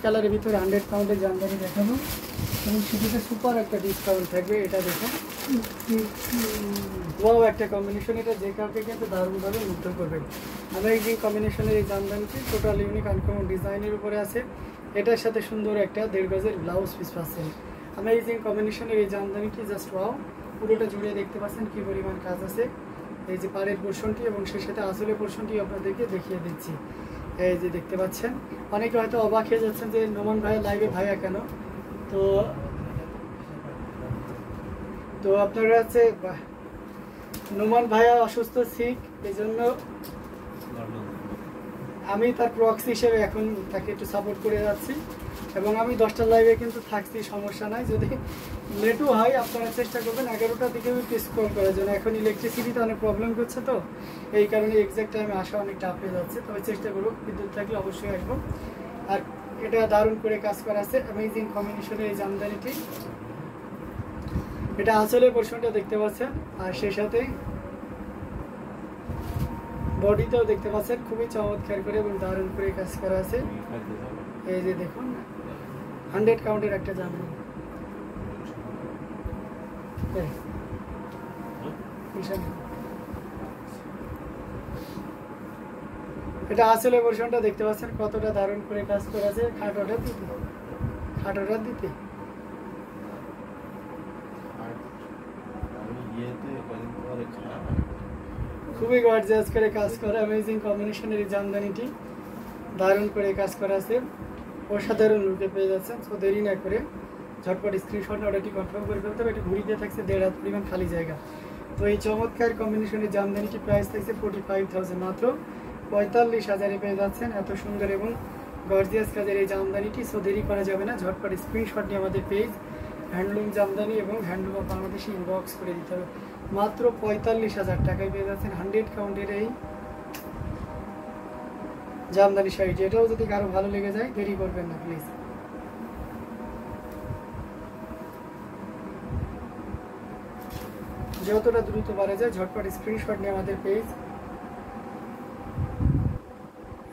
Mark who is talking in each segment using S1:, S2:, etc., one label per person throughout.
S1: কালারের ভিতরে 100 কাউন্টের জামদানি দেখাবো এবং সেটাতে সুপার একটা ডিসকাউন্ট থাকবে। এটা দেখুন, ওয়াও একটা কম্বিনেশন, এটা যে কাউকে কিন্তু দারুণভাবে মুগ্ধ করবে। অ্যামেজিং কম্বিনেশনের এই জামদানিটি টোটাল ইউনিক আনকমন ডিজাইনের উপরে আছে। এটার সাথে সুন্দর একটা 1.5 গজের ব্লাউজ পিস পাচ্ছেন। অ্যামেজিং কম্বিনেশনের এই জামদানিটি জাস্ট ওয়াও, পুরোটা জুড়ে দেখতে পাচ্ছেন কি পরিমাণ কাজ আছে। এই যে পাড়ের পোর্শনটি এবং সেই সাথে আসলে পোর্শনটি আপনাদেরকে দেখিয়ে দিচ্ছি। এই যে দেখতে পাচ্ছেন, অনেকে হয়তো অবাক হয়ে যাচ্ছেন যে নোমান ভাইয়া লাইভে ভাইয়া কেন। তো আপনারা হচ্ছে নোমান ভাইয়া অসুস্থ, সিক, এই জন্য আমি তার প্রক্সি হিসেবে এখন তাকে একটু সাপোর্ট করে যাচ্ছি এবং আমি 10টার লাইভে কিন্তু থাকছি, সমস্যা নাই। যদি লেটও হয় আপনারা চেষ্টা করবেন 11টার দিকে একটু স্ক্রল করার জন্য। এখন ইলেকট্রিসিটিতে অনেক প্রবলেম করছে, তো এই কারণে এক্সাক্ট টাইমে আসা অনেক টাফ হয়ে যাচ্ছে। তবে চেষ্টা করবো, বিদ্যুৎ থাকলে অবশ্যই আসবো। আর এটা দারুণ করে কাজ করা আছে অ্যামেজিং কম্বিনেশনের এই জামদানিটি। এটা আসলে পোর্শনটা দেখতে পাচ্ছেন আর সেই সাথে বডিটাও দেখতে পাচ্ছেন, খুবই চমৎকার করে এবং দারুণ করে কাজ করা আছে। এই যে দেখুন 100 কাউন্টের একটা জামদানি। এটা আসলে পোর্শনটা দেখতে পাচ্ছেন কতটা দারুণ করে কাজ করা আছে। খাটোটা দিতে খুবই গর্জিয়াস করে কাজ করা অ্যামেজিং কম্বিনেশনের এই জামদানিটি দারুণ করে কাজ করা আছে, অসাধারণ লুকে পেয়ে যাচ্ছেন। সো দেরি না করে ঝটপট স্ক্রিনশট অর্ডারটি কনফার্ম করে ফেলতে হবে। এটি ঘুরিতে থাকছে 1.5 হাত পরিমাণ খালি জায়গা। তো এই চমৎকার কম্বিনেশনের জামদানিটি প্রাইস থাকছে 45,000, মাত্র 45,000-এ পেয়ে যাচ্ছেন এত সুন্দর এবং গর্জিয়াস কাজের এই জামদানিটি। সো দেরি করা যাবে না, ঝটপট স্ক্রিনশট নিয়ে আমাদের পেজ হ্যান্ডলুম জামদানি এবং হ্যান্ডলুম অফ বাংলাদেশে ইনবক্স করে দিতে হবে। মাত্র 45,000 টাকায় পেয়ে যাচ্ছেন 100 কাউন্টের এই জামদানি শাড়িটি। এটাও যদি কারো ভালো লেগে যায় দেরি করবেন না প্লিজ। যতটা দ্রুত পারা যায় ঝটপট স্ক্রিনশট নিয়ে আমাদের পেজ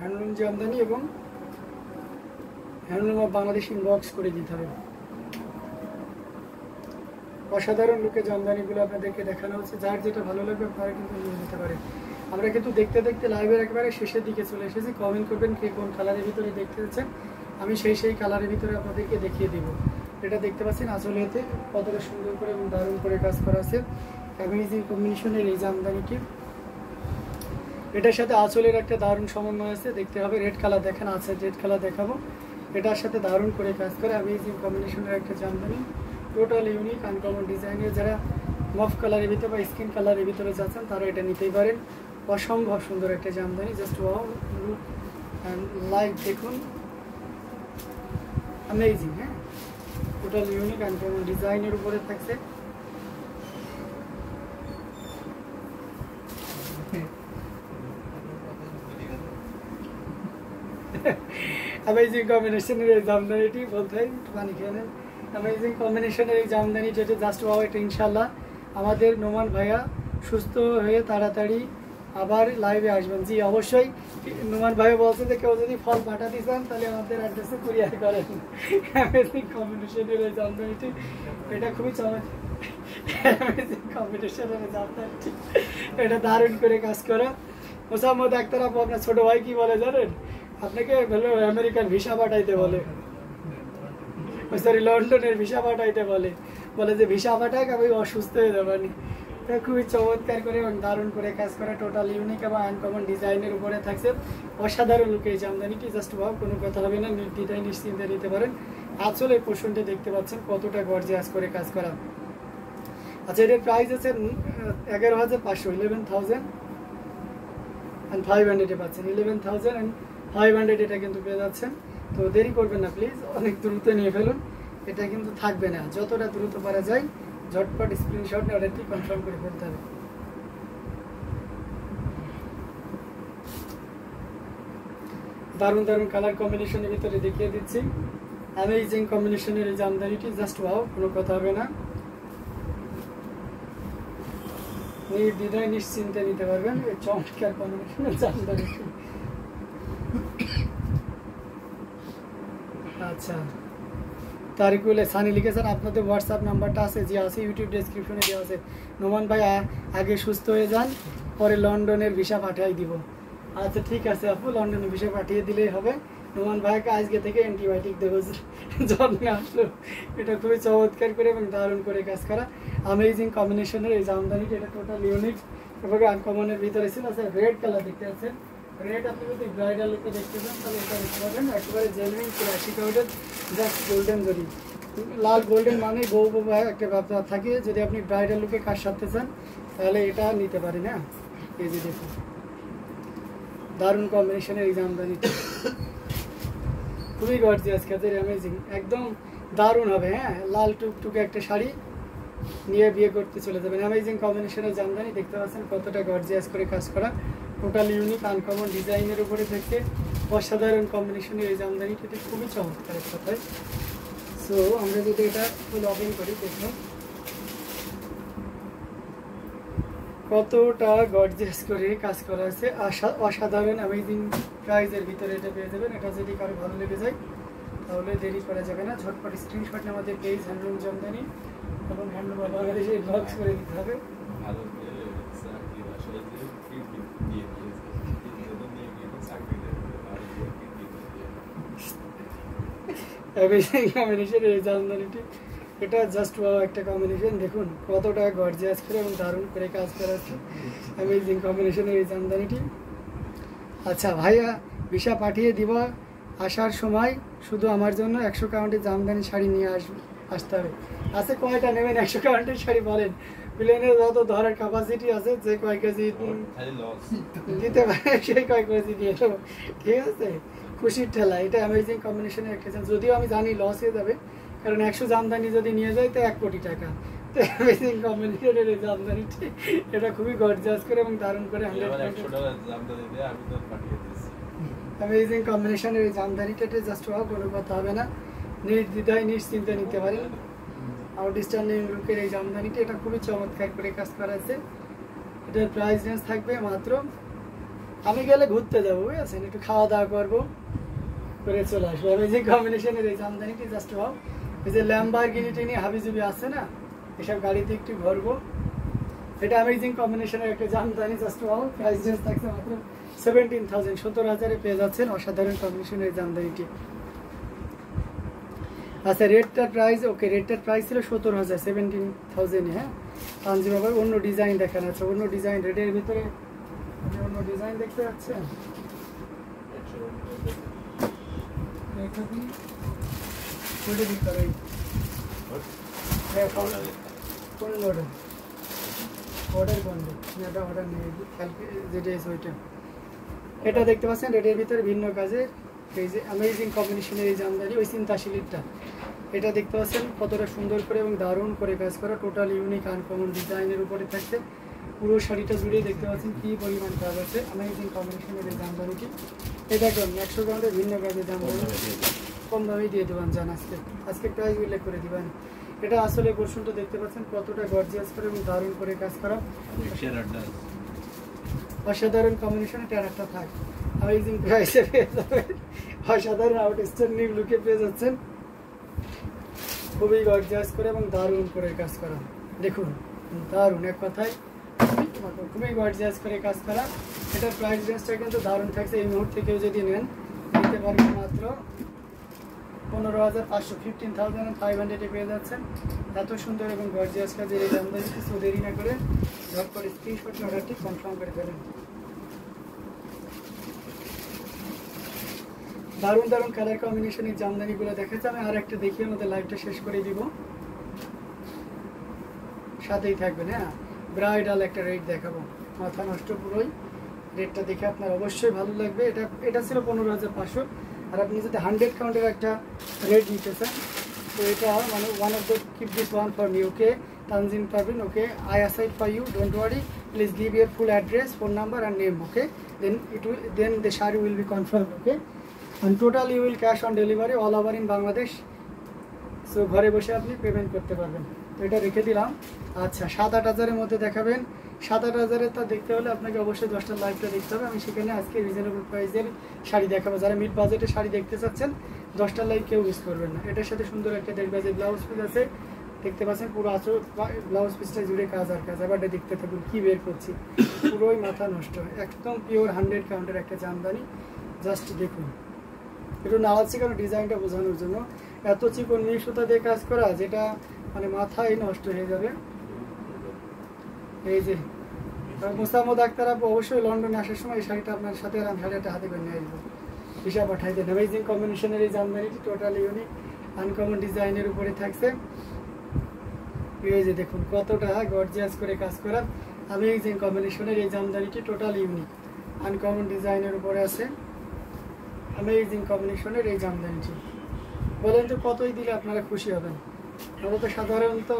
S1: হ্যান্ডলুম জামদানি এবং হ্যান্ডলুম অফ বাংলাদেশ ইনবক্স করে দিতে হবে। অসাধারণ লুকে জামদানিগুলো আপনাদেরকে দেখানো হচ্ছে। যার যেটা ভালো লাগবে আপনারা কিন্তু নিয়ে নিতে পারেন। আমরা কিন্তু দেখতে দেখতে লাইভের একেবারে শেষের দিকে চলে এসেছি। কমেন্ট করবেন কে কোন কালারের ভিতরে দেখতে চাচ্ছেন, আমি সেই কালারের ভিতরে আপনাদেরকে দেখিয়ে দিব। এটা দেখতে পাচ্ছেন আসলেতে কতটা সুন্দর করে এবং দারুণ করে কাজ করা আছে অ্যামেজিং কম্বিনেশনের এই জামদানিটি। এটার সাথে আঁচলের একটা দারুণ সমন্বয় আছে, দেখতে হবে। রেড কালার দেখেন আছে, রেড কালার দেখাবো। এটার সাথে দারুণ করে কাজ করে অ্যামেজিং কম্বিনেশনের একটা জামদানি, টোটাল ইউনিক আনকমন ডিজাইনের। যারা মফ কালারের ভিতরে বা স্কিন কালারের ভিতরে যাচ্ছেন তারা এটা নিতেই পারেন। অসম্ভব সুন্দর একটা Jamdani, just wow, look and like দেখুন, অ্যামেজিং। হ্যাঁ, টোটাল ইউনিক আনকমন ডিজাইনের উপরে থাকছে। অ্যামেজিং কম্বিনেশনের এই জামদানিটি বলতে হয় পানি খেয়ে নেন। অ্যামেজিং কম্বিনেশনের এই জামদানি যেটা জাস্ট ওয়াও, এটা ইনশাল্লাহ আমাদের নোমান ভাইয়া সুস্থ হয়ে তাড়াতাড়ি আবার লাইভে আসবেন। জি অবশ্যই, নোমান ভাইয়া বলছে যে কেউ যদি ফল পাঠাতে চান তাহলে আমাদের অ্যাড্রেসে কুরিয়ার করেন। অ্যামেজিং কম্বিনেশনের এই জামদানিটি, এটা খুবই অ্যামেজিং কম্বিনেশনের জামদানিটি, এটা দারুণ করে কাজ করা। মোসাম্মদ আক্তার আপু, আপনার ছোট ভাই কি বলে জানেন? আপনাকে আমেরিকার ভিসা পাঠাইতে বলে, সরি লন্ডনের ভিসা পাঠাইতে বলে যে ভিসা পাঠাক, আমি অসুস্থ হয়ে যাবানি। এটা খুবই চমৎকার করে এবং দারুণ করে কাজ করা, টোটাল ইউনিক এবং আনকমন ডিজাইনের উপরে থাকছে। অসাধারণ লুকে এই জামদানিটি, জাস্ট ভাব, কোনো কথা হবে না, নির্দ্বিধায় নিশ্চিন্তে নিতে পারেন। আসলে এই পোর্শনটা দেখতে পাচ্ছেন কতটা গর্জিয়াস করে কাজ করা। আচ্ছা, এটার প্রাইস আছে 11,500, 11,500 পাচ্ছেন, 11,500 এটা কিন্তু পেয়ে যাচ্ছেন। তো দেরি করবেন না প্লিজ, অনেক দ্রুত নিয়ে ফেলুন, এটা কিন্তু থাকবে না। যতটা দ্রুত পারা যায় ঝটপট স্ক্রিনশট নিয়ে অর্ডারটি কনফার্ম করে ফেলতে হবে। দারুণ দারুণ কালার কম্বিনেশনের ভিতরে দেখিয়ে দিচ্ছি অ্যামেজিং কম্বিনেশনের এই জামদানিটি, জাস্ট ওয়াও, কোনো কথা হবে না, নির্দ্বিধায় নিশ্চিন্তে নিতে পারবেন এই চমৎকার কম্বিনেশনের জামদানিটি। আচ্ছা, তারিকুল সানি লিখেছেন আপনাদের হোয়াটসঅ্যাপ নাম্বারটা আছে, যে আছে ইউটিউব ডেসক্রিপশনে দেওয়া আছে। নোমান ভাই আগে সুস্থ হয়ে যান, পরে লন্ডনের ভিসা পাঠিয়ে দিব। আচ্ছা ঠিক আছে আপু, লন্ডনের ভিসা পাঠিয়ে দিলেই হবে। নোমান ভাইকে আজকে থেকে অ্যান্টিবায়োটিক দেবো জন্মে আসলো। এটা খুবই চমৎকার করে এবং দারুণ করে কাজ করা, অ্যামেজিং কম্বিনেশনের এই জামদানিটা। এটা টোটাল ইউনিক এবং আনকমনের ভিতরে ছিল। আচ্ছা রেড কালার দেখতে পাচ্ছেন, রেড আপনি যদি ব্রাইডাল লুকে দেখতে চান তাহলে এটা দেখতে পাবেন একেবারে জেনুইন ক্লাসিক কাউডের জাস্ট গোল্ডেন জরি। লাল গোল্ডেন মানে বউ একটা ব্যাপার থাকে, যদি আপনি ব্রাইডাল লুকে কাজ সারতে চান তাহলে এটা নিতে পারেন। হ্যাঁ এই যে দেখুন দারুণ কম্বিনেশনের এই জামদানিটা, খুবই গর্জিয়াস কাজের, অ্যামেজিং, একদম দারুণ হবে। হ্যাঁ লাল টুকটুকে একটা শাড়ি নিয়ে বিয়ে করতে চলে যাবেন। অ্যামেজিং কম্বিনেশনের জামদানি দেখতে পাচ্ছেন কতটা গর্জিয়াস করে কাজ করা, টোটাল ইউনিক আনকমন ডিজাইনের উপরে থেকে অসাধারণ কম্বিনেশনের এই জামদানিটা খুবই চমৎকার এক কথায়। সো আমরা যদি এটা ফুল ওপেন করি দেখুন কতটা গর্জিয়াস করে কাজ করা আছে, অসাধারণ অ্যামেজিং প্রাইজের ভিতরে এটা পেয়ে যাবেন। এটা যদি কারো ভালো লেগে যায় তাহলে দেরি করা যাবে না, ঝটপট স্ক্রিনশট নিয়ে আমাদের পেজ হ্যান্ডলুম জামদানি এবং হ্যান্ডলুম বাংলাদেশে ইনবক্স করে দিতে হবে। অ্যামেজিং কম্বিনেশন এই জামদানিটি, এটা জাস্ট ওয়াও একটা কম্বিনেশন। দেখুন কতটা গর্জিয়াস করে এবং দারুণ করে কাজ করা আছে অ্যামেজিং কম্বিনেশনের এই জামদানিটি। আচ্ছা ভাইয়া ভিসা পাঠিয়ে দিব, আসার সময় শুধু আমার জন্য 100 কাউন্টের জামদানি শাড়ি নিয়ে আসতে হবে। আচ্ছা কয়টা নেবেন 100 কাউন্টের শাড়ি বলেন, প্লেনের যত ধরার ক্যাপাসিটি আছে, যে কয় কেজি দিতে পারে সেই কয় কেজি দিয়ে দেবো, ঠিক আছে? খুশির ঠেলা, এটা অ্যামেজিং কম্বিনেশনের একটা, যদিও আমি জানি লস হয়ে যাবে, কারণ 100 জামদানি যদি নিয়ে যায় তো 1 কোটি টাকা। তো অ্যামেজিং কম্বিনেশনের এই জামদানিটি, এটা খুবই গর্জিয়াস করে এবং দারুণ করে অ্যামেজিং কম্বিনেশনের এই জামদানিটা জাস্ট ওয়াও, কোনো কথা হবে না, নির্দ্বিধায় নিশ্চিন্তে নিতে পারেন। আউটস্ট্যান্ডিং লুকের এই জামদানিটা, এটা খুবই চমৎকার করে কাজ করা আছে। এটার প্রাইস রেঞ্জ থাকবে মাত্র, আমি গেলে ঘুরতে যাবো বুঝেছেন, একটু খাওয়া দাওয়া করবো করে চলে আসবো। অ্যামেজিং কম্বিনেশনের এই জামদানিটি জাস্ট ওয়াও। এই যে ল্যাম্বরগিনি নিয়ে হাবিজুবি আছে না, এসব গাড়িতে একটু ঘুরবো, এটা অ্যামেজিং কম্বিনেশনের একটা Jamdani just wow. Price range থাকছে মাত্র 17,000, 17,000-এ পেয়ে যাচ্ছেন অসাধারণ কম্বিনেশনের জামদানিটি। আচ্ছা রেটটার প্রাইস, ওকে রেটটার প্রাইস ছিল 17,000, 17,000-এ। হ্যাঁ তানজিম আবার অন্য ডিজাইন দেখানো আছে, অন্য ডিজাইন রেটের ভিতরে অন্য ডিজাইন দেখতে পাচ্ছেন। এটা দেখতে পাচ্ছেন রেটের ভিতরে ভিন্ন কাজের এই যে অ্যামেজিং কম্বিনেশনের এই জামদানি, ওই চিন্তাশীলটা, এটা দেখতে পাচ্ছেন কতটা সুন্দর করে এবং দারুণ করে কাজ করা, টোটাল ইউনিক আনকমন ডিজাইনের উপরে থাকছে। পুরো শাড়িটা জুড়ে দেখতে পাচ্ছেন কী পরিমাণ কাজ আছে অ্যামেজিং কম্বিনেশনের এই জামদানিটি। এটা দেখুন 100 গ্রামের ভিন্ন কাজের জামদানি, কম দামেই দিয়ে দেবেন জান, আজকে প্রাইস উল্লেখ করে দিবেন। এটা আসলে পোর্শনটা দেখতে পাচ্ছেন কতটা গর্জিয়াস করে এবং দারুণ করে কাজ করা, অসাধারণ কম্বিনেশনে টেরাটা থাক, অ্যামেজিং প্রাইসে পেয়ে যাবেন, অসাধারণ আউটস্ট্যান্ডিং লুকে পেয়ে যাচ্ছেন, খুবই গর্জিয়াস করে এবং দারুণ করে কাজ করা। দেখুন দারুণ, এক কথায় খুবই গর্জিয়াস করে কাজ করা। এটার প্রাইস রেঞ্জটা কিন্তু দারুণ থাকছে, এই মুহূর্তে কেউ যদি নেন নিতে পারবেন মাত্র 15,500, 15,500-এ পেয়ে যাচ্ছেন। এত সুন্দর এবং গর্জিয়াস কাজের এই জামদানি, কিছু দেরি না করে ঝট করে স্ক্রিনশট অর্ডারটি কনফার্ম করে ফেলেন। দারুণ দারুণ কালার কম্বিনেশনের জামদানিগুলো দেখাচ্ছে, আমি আর একটা দেখিয়ে আমাদের লাইভটা শেষ করে দিব, সাথেই থাকবেন। হ্যাঁ ব্রাইডাল একটা রেট দেখাবো, মাথা নষ্ট পুরোই, রেটটা দেখে আপনার অবশ্যই ভালো লাগবে। এটা ছিল 15,500, আর আপনি যদি 100 কাউন্টের একটা রেট নিতে চান তো এটা মানে one of the keep this one for me, okay Tanzim পারবেন, okay I aside for you, don't worry, please give your full address, phone number and name, okay, then the sari will be confirm, okay, and total you will cash on delivery all over in Bangladesh. So ঘরে বসে আপনি payment করতে পারবেন। তো এটা রেখে দিলাম। আচ্ছা 7-8 হাজারের মধ্যে দেখাবেন, 7-8 হাজারের তা দেখতে হলে আপনাকে অবশ্যই 10টা লাইভটা দেখতে হবে, আমি সেখানে আজকে রিজনেবল প্রাইসের শাড়ি দেখাবো। যারা মিড বাজেটের শাড়ি দেখতে চাচ্ছেন 10টা লাইক কেউ মিস করবেন না। এটার সাথে সুন্দর একটা 1.5 গজের ব্লাউজ পিস আছে, দেখতে পাচ্ছেন পুরো আঁচল ব্লাউজ পিসটা জুড়ে কাজ আর কাজ। আবার দেখতে থাকুন কি বের করছি, পুরোই মাথা নষ্ট, একদম পিওর 100 কাউন্টের একটা জামদানি। জাস্ট দেখুন, একটু নাড়াচ্ছি কারণ ডিজাইনটা বোঝানোর জন্য। এত চিকন মিহি সুতা দিয়ে কাজ করা যেটা মানে মাথায় নষ্ট হয়ে যাবে। এই যে মোসাম্মদ আক্তার আপু অবশ্যই লন্ডনে আসার সময় এই শাড়িটা আপনার সাথে আমি শাড়িটা হাতে করে নিয়ে আসবো, হিসাব পাঠাই দেন। অ্যামেজিং কম্বিনেশনের এই জামদানিটি টোটাল ইউনিক আনকমন ডিজাইনের উপরে থাকছে। এই যে দেখুন কতটা গর্জিয়াস করে কাজ করা অ্যামেজিং কম্বিনেশনের এই জামদানিটি টোটাল ইউনিক আনকমন ডিজাইনের উপরে আছে। অ্যামেজিং কম্বিনেশনের এই জামদানিটি বলেন তো কতই দিলে আপনারা খুশি হবেন? আমরা তো সাধারণত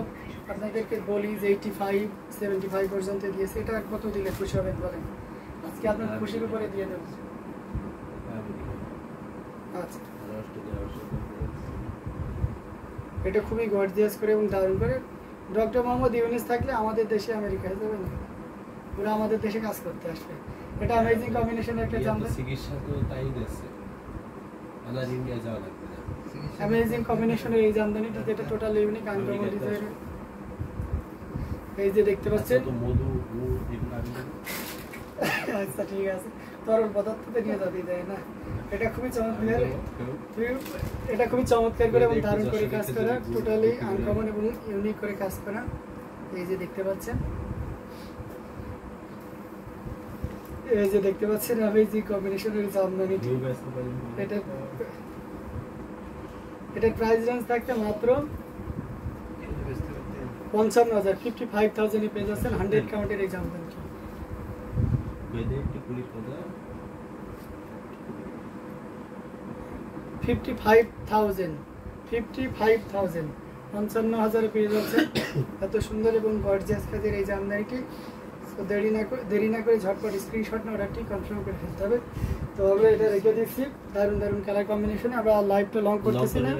S1: আপনাদেরকে বলি যে 85-75 পর্যন্ত দিয়েছে, এটা কত দিলে খুশি হবেন বলেন? আজকে আপনার খুশির উপরে দিয়ে দেবো। আচ্ছা, এটা খুবই গর্জিয়াস করে এবং দারুণ করে। ডক্টর মোহাম্মদ ইউনুস থাকলে আমাদের দেশে আমেরিকায় যাবে না, পুরো আমাদের দেশে কাজ করতে আসবে। এটা অ্যামেজিং কম্বিনেশনের একটা জামদানি।
S2: চিকিৎসা তো তাই দিচ্ছে, আলাদা ইন্ডিয়া যাওয়া লাগবে না।
S1: অ্যামেজিং কম্বিনেশনের এই জামদানিটা যেটা টোটাল ইউনিক আনকমন ডিজাইন। এই যে দেখতে পাচ্ছেন
S2: মধু এগুলো
S1: আচ্ছা ঠিক আছে, তরল পদার্থতে নিয়ে যাতে দেয় না। এটা খুবই চমৎকার, এটা খুবই চমৎকার করে এবং দারুণ করে কাজ করা, টোটালি আনকমন এবং ইউনিক করে কাজ করা। এই যে দেখতে পাচ্ছেন, এই যে দেখতে পাচ্ছেন অ্যামেজিং কম্বিনেশনের জামদানিটি। এটার প্রাইস রেঞ্জ থাকতে মাত্র 55,000, 55,000 পেয়ে যাচ্ছেন 100 কাউন্টের এই জামদানিটি। 55,000, 55,000 পেয়ে যাচ্ছেন এত সুন্দর এবং গর্জিয়াস কাজের এই জামদানিটি। তো দেরি না করে ঝটপট স্ক্রিনশট না অর্ডারটি কনফার্ম করে ফেলতে হবে। তো আমরা এটা রেখে দিচ্ছি দারুণ দারুণ কালার কম্বিনেশনে। আমরা লাইভটা লং করতেছি না।